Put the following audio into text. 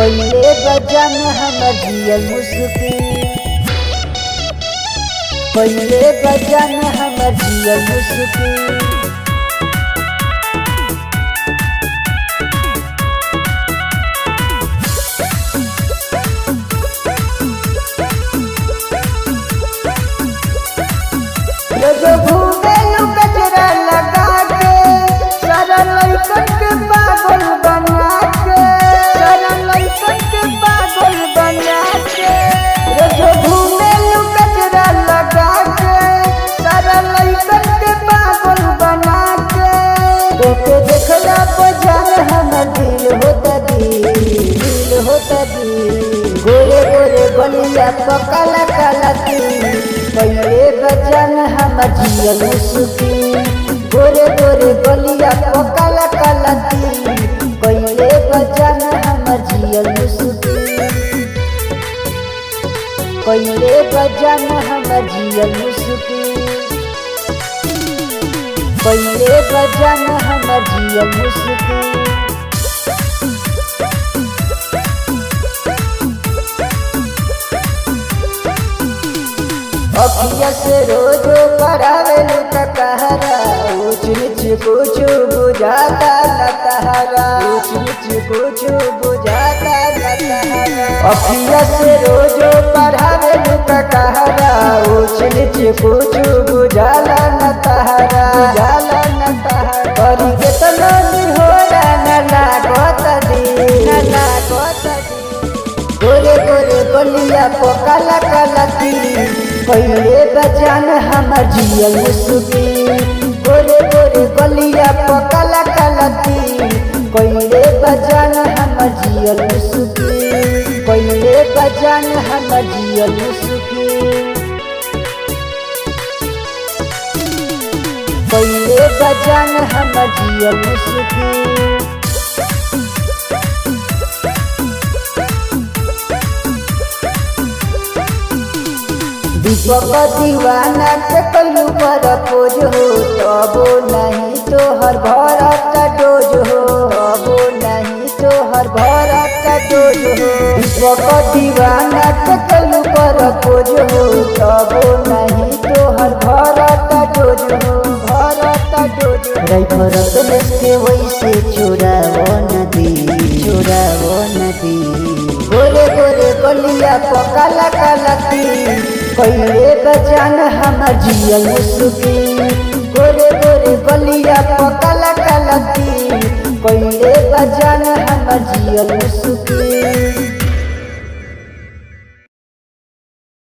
पहिले बजान हमर जियल मुस्की, पहिले बजान हमर जियल मुस्की। घूमे गजरा लगा के सारा लड़कन के पागल बना के, सारा लड़कन के पागल बना के। घूमे गजरा लगा के सारा लड़कन के पागल बना के। तोके देखला बजान हमर दिल होता दिल होता दिल। गोरे गोरे गलिया पकाला काला दिल, पहिले बजान हमर जियल मुस्की। गोरे गोरे गलिया पकाला काला दिल, पहिले बजान हमर जियल मुस्की। पहिले बजान हमर जियल मुस्की, पहिले बजान हमर जियल मुस्की। अखिया से रोज करावेलू तहरा, ऊंच नीच कुछ बुझाता न तहरा, ऊंच नीच कुछ बुझाता न तहरा। अखिया से रोज करावेलू तहरा, ऊंच नीच कुछ बुझाला न तहरा, बुझाला न तहरा। करी के तना निहोरा न लागत दी, न लागत दी। गोरे गोरे गलिया पकाला काला दिल, पहिले बजान हमर जियल मुस्की। गोरे गोरे गलिया पकाला काला दिल, पहिले बजान हमर जियल मुस्की। पहिले बजान हमर जियल मुस्की, पहिले बजान हमर जियल मुस्की। दीपक दीवाना के कलू पर खोज हो, तबो नहीं तो हर भरत डोज हो, तबो नहीं तो हर भरत डोज हो। दीपक दीवाना के कलू पर खोज हो, तबो नहीं तो हर भरत डोज हो, भरत डोज हो। भरत के वैसे चुरावो नदी, चुरावो नदी। गोरे गोरे गलिया पकाला काला दिल, पहिले बजान हमर जियल मुस्की। गोरे गोरे गलिया पकाला काला दिल, पहिले बजान हमर जियल मुस्की।